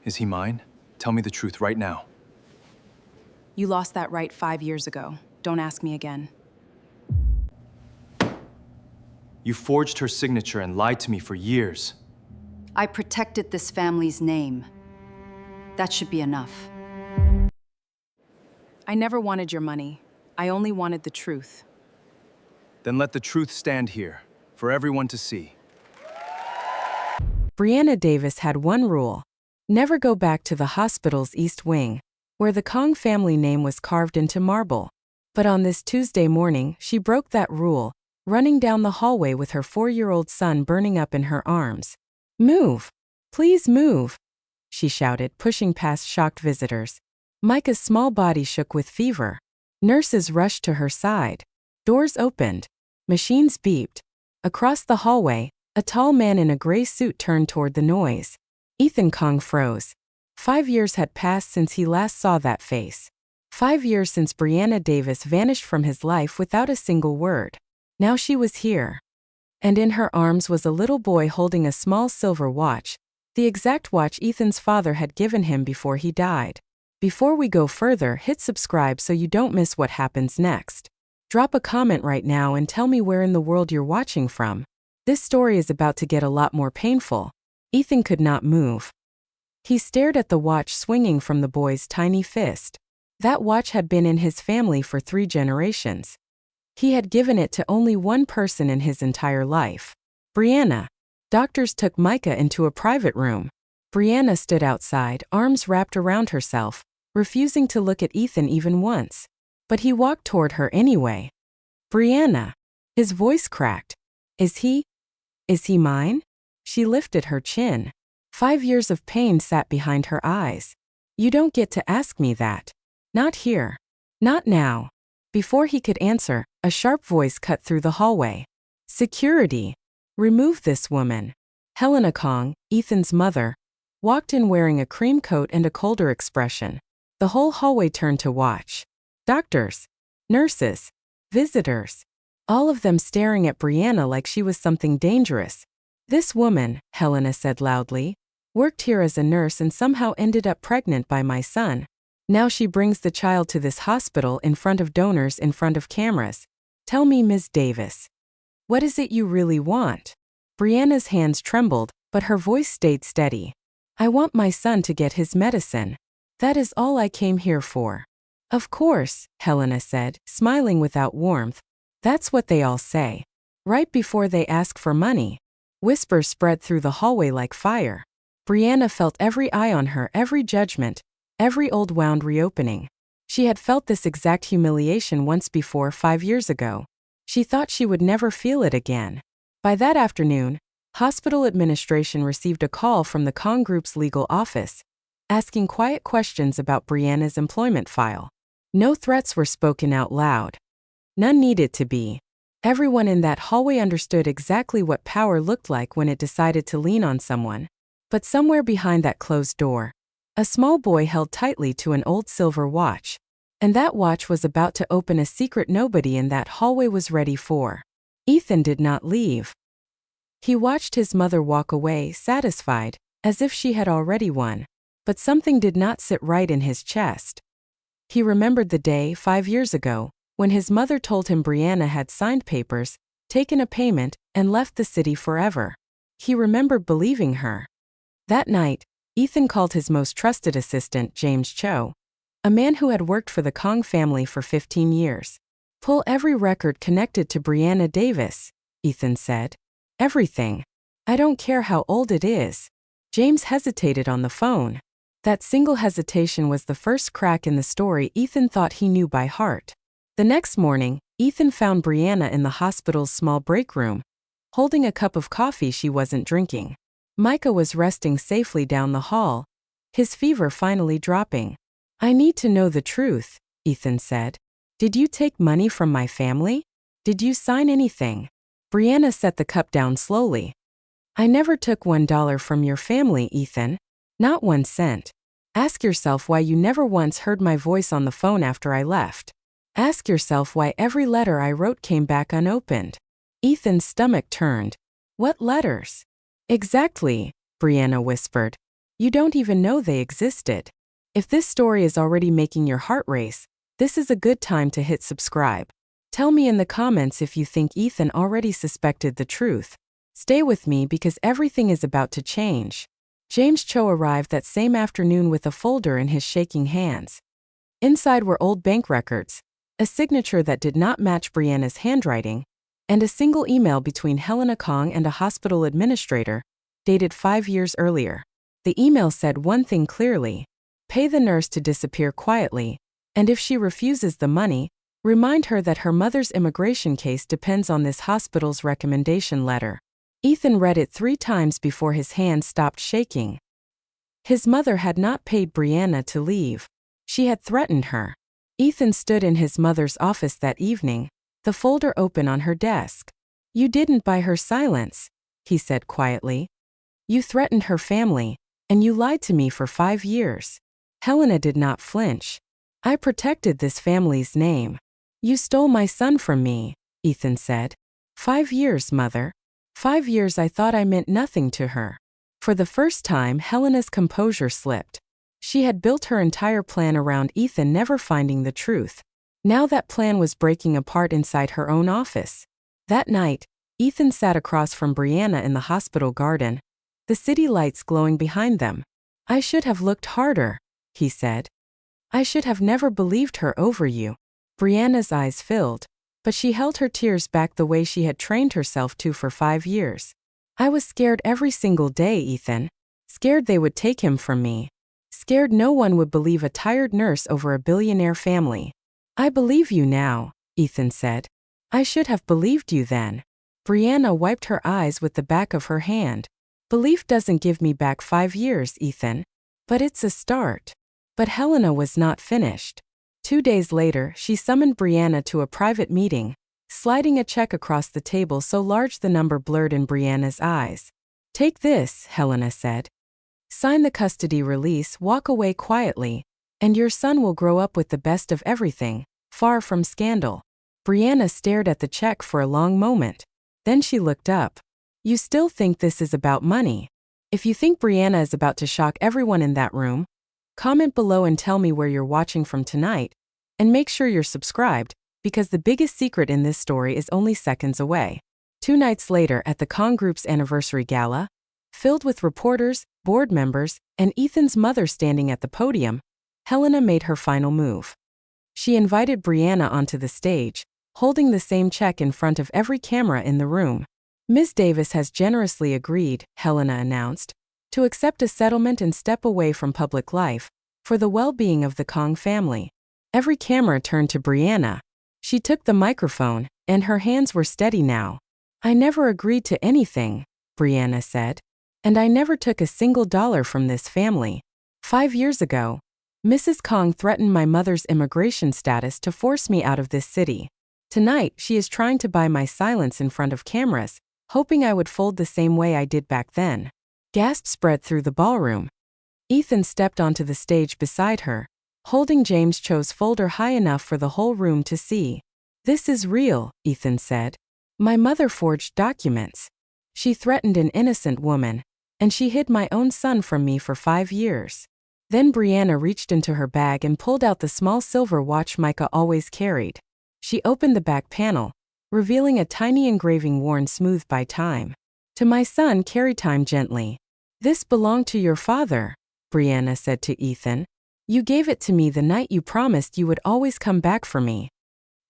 Is he mine? Tell me the truth right now. You lost that right 5 years ago. Don't ask me again. You forged her signature and lied to me for years. I protected this family's name. That should be enough. I never wanted your money. I only wanted the truth. Then let the truth stand here, for everyone to see. Brianna Davis had one rule: never go back to the hospital's East Wing, where the Kong family name was carved into marble. But on this Tuesday morning, she broke that rule, running down the hallway with her 4-year-old son burning up in her arms. "Move! Please move!" she shouted, pushing past shocked visitors. Micah's small body shook with fever. Nurses rushed to her side. Doors opened. Machines beeped. Across the hallway, a tall man in a gray suit turned toward the noise. Ethan Kong froze. 5 years had passed since he last saw that face. 5 years since Brianna Davis vanished from his life without a single word. Now she was here. And in her arms was a little boy holding a small silver watch, the exact watch Ethan's father had given him before he died. Before we go further, hit subscribe so you don't miss what happens next. Drop a comment right now and tell me where in the world you're watching from. This story is about to get a lot more painful. Ethan could not move. He stared at the watch swinging from the boy's tiny fist. That watch had been in his family for 3 generations. He had given it to only one person in his entire life: Brianna. Doctors took Micah into a private room. Brianna stood outside, arms wrapped around herself, refusing to look at Ethan even once. But he walked toward her anyway. "Brianna." His voice cracked. Is he mine?" She lifted her chin. 5 years of pain sat behind her eyes. "You don't get to ask me that. Not here. Not now." Before he could answer, a sharp voice cut through the hallway. "Security! Remove this woman." Helena Kong, Ethan's mother, walked in wearing a cream coat and a colder expression. The whole hallway turned to watch. Doctors, nurses, visitors, all of them staring at Brianna like she was something dangerous. "This woman," Helena said loudly, "worked here as a nurse and somehow ended up pregnant by my son. Now she brings the child to this hospital in front of donors, in front of cameras. Tell me, Ms. Davis, what is it you really want?" Brianna's hands trembled, but her voice stayed steady. "I want my son to get his medicine. That is all I came here for." "Of course," Helena said, smiling without warmth. "That's what they all say. Right before they ask for money." Whispers spread through the hallway like fire. Brianna felt every eye on her, every judgment, every old wound reopening. She had felt this exact humiliation once before 5 years ago. She thought she would never feel it again. By that afternoon, hospital administration received a call from the Kong Group's legal office, asking quiet questions about Brianna's employment file. No threats were spoken out loud. None needed to be. Everyone in that hallway understood exactly what power looked like when it decided to lean on someone. But somewhere behind that closed door, a small boy held tightly to an old silver watch. And that watch was about to open a secret nobody in that hallway was ready for. Ethan did not leave. He watched his mother walk away, satisfied, as if she had already won. But something did not sit right in his chest. He remembered the day 5 years ago, when his mother told him Brianna had signed papers, taken a payment, and left the city forever. He remembered believing her. That night, Ethan called his most trusted assistant, James Cho, a man who had worked for the Kong family for 15 years. "Pull every record connected to Brianna Davis," Ethan said. "Everything. I don't care how old it is." James hesitated on the phone. That single hesitation was the first crack in the story Ethan thought he knew by heart. The next morning, Ethan found Brianna in the hospital's small break room, holding a cup of coffee she wasn't drinking. Micah was resting safely down the hall, his fever finally dropping. "I need to know the truth," Ethan said. "Did you take money from my family? Did you sign anything?" Brianna set the cup down slowly. "I never took $1 from your family, Ethan. Not 1 cent. Ask yourself why you never once heard my voice on the phone after I left. Ask yourself why every letter I wrote came back unopened." Ethan's stomach turned. "What letters?" "Exactly," Brianna whispered. You don't even know they existed. If this story is already making your heart race, this is a good time to hit subscribe. Tell me in the comments if you think Ethan already suspected the truth. Stay with me because everything is about to change. James Cho arrived that same afternoon with a folder in his shaking hands. Inside were old bank records, a signature that did not match Brianna's handwriting, and a single email between Helena Kong and a hospital administrator, dated 5 years earlier. The email said one thing clearly: pay the nurse to disappear quietly, and if she refuses the money, remind her that her mother's immigration case depends on this hospital's recommendation letter. Ethan read it 3 times before his hands stopped shaking. His mother had not paid Brianna to leave. She had threatened her. Ethan stood in his mother's office that evening, the folder open on her desk. You didn't buy her silence, he said quietly. You threatened her family, and you lied to me for 5 years. Helena did not flinch. I protected this family's name. You stole my son from me, Ethan said. 5 years, mother. 5 years I thought I meant nothing to her. For the first time, Helena's composure slipped. She had built her entire plan around Ethan never finding the truth. Now that plan was breaking apart inside her own office. That night, Ethan sat across from Brianna in the hospital garden, the city lights glowing behind them. I should have looked harder, he said. I should have never believed her over you. Brianna's eyes filled, but she held her tears back the way she had trained herself to for 5 years. I was scared every single day, Ethan. Scared they would take him from me. Scared no one would believe a tired nurse over a billionaire family. I believe you now, Ethan said. I should have believed you then. Brianna wiped her eyes with the back of her hand. Belief doesn't give me back 5 years, Ethan. But it's a start. But Helena was not finished. 2 days later, she summoned Brianna to a private meeting, sliding a check across the table so large the number blurred in Brianna's eyes. Take this, Helena said. Sign the custody release, walk away quietly, and your son will grow up with the best of everything, far from scandal. Brianna stared at the check for a long moment. Then she looked up. You still think this is about money? If you think Brianna is about to shock everyone in that room, comment below and tell me where you're watching from tonight, and make sure you're subscribed, because the biggest secret in this story is only seconds away. 2 nights later at the Kong Group's anniversary gala, filled with reporters, board members, and Ethan's mother standing at the podium, Helena made her final move. She invited Brianna onto the stage, holding the same check in front of every camera in the room. Ms. Davis has generously agreed, Helena announced, to accept a settlement and step away from public life, for the well-being of the Kong family. Every camera turned to Brianna. She took the microphone, and her hands were steady now. I never agreed to anything, Brianna said. And I never took a single dollar from this family. 5 years ago, Mrs. Kong threatened my mother's immigration status to force me out of this city. Tonight, she is trying to buy my silence in front of cameras, hoping I would fold the same way I did back then. Gasps spread through the ballroom. Ethan stepped onto the stage beside her, holding James Cho's folder high enough for the whole room to see. This is real, Ethan said. My mother forged documents. She threatened an innocent woman, and she hid my own son from me for 5 years. Then Brianna reached into her bag and pulled out the small silver watch Micah always carried. She opened the back panel, revealing a tiny engraving worn smooth by time. To my son, carry time gently. This belonged to your father, Brianna said to Ethan. You gave it to me the night you promised you would always come back for me.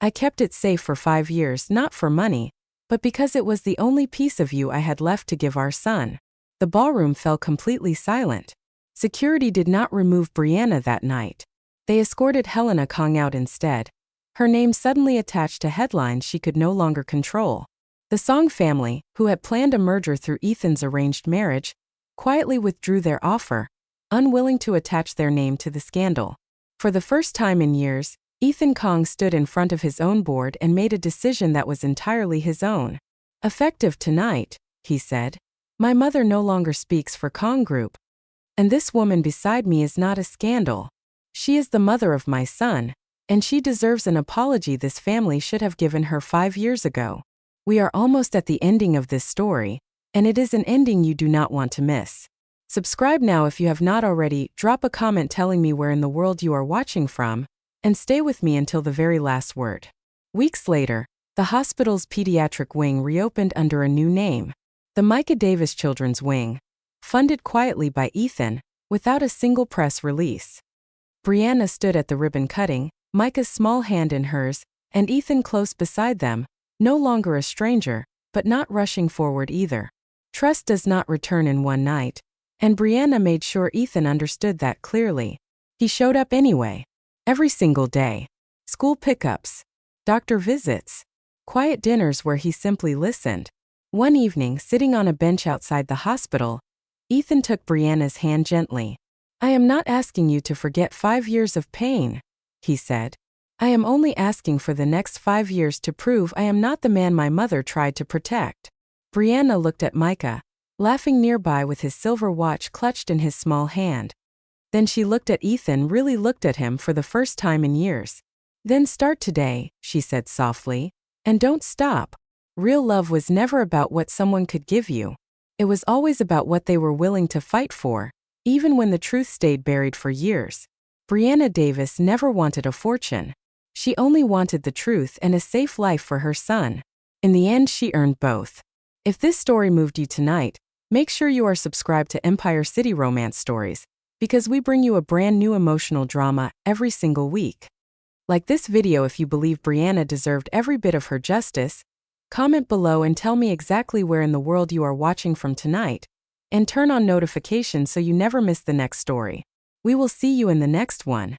I kept it safe for 5 years, not for money, but because it was the only piece of you I had left to give our son. The ballroom fell completely silent. Security did not remove Brianna that night. They escorted Helena Kong out instead. Her name suddenly attached to headlines she could no longer control. The Song family, who had planned a merger through Ethan's arranged marriage, quietly withdrew their offer, unwilling to attach their name to the scandal. For the first time in years, Ethan Kong stood in front of his own board and made a decision that was entirely his own. Effective tonight, he said. My mother no longer speaks for Kong Group. And this woman beside me is not a scandal. She is the mother of my son, and she deserves an apology this family should have given her 5 years ago. We are almost at the ending of this story, and it is an ending you do not want to miss. Subscribe now if you have not already, drop a comment telling me where in the world you are watching from, and stay with me until the very last word. Weeks later, the hospital's pediatric wing reopened under a new name, the Micah Davis Children's Wing, funded quietly by Ethan, without a single press release. Brianna stood at the ribbon cutting, Micah's small hand in hers, and Ethan close beside them, no longer a stranger, but not rushing forward either. Trust does not return in one night, and Brianna made sure Ethan understood that clearly. He showed up anyway. Every single day. School pickups, doctor visits, quiet dinners where he simply listened. One evening, sitting on a bench outside the hospital, Ethan took Brianna's hand gently. "I am not asking you to forget 5 years of pain," he said. "I am only asking for the next 5 years to prove I am not the man my mother tried to protect." Brianna looked at Micah, laughing nearby with his silver watch clutched in his small hand. Then she looked at Ethan, really looked at him for the first time in years. "Then start today," she said softly, "and don't stop." Real love was never about what someone could give you. It was always about what they were willing to fight for, even when the truth stayed buried for years. Brianna Davis never wanted a fortune. She only wanted the truth and a safe life for her son. In the end, she earned both. If this story moved you tonight, make sure you are subscribed to Empire City Romance Stories, because we bring you a brand new emotional drama every single week. Like this video if you believe Brianna deserved every bit of her justice. Comment below and tell me exactly where in the world you are watching from tonight, and turn on notifications so you never miss the next story. We will see you in the next one.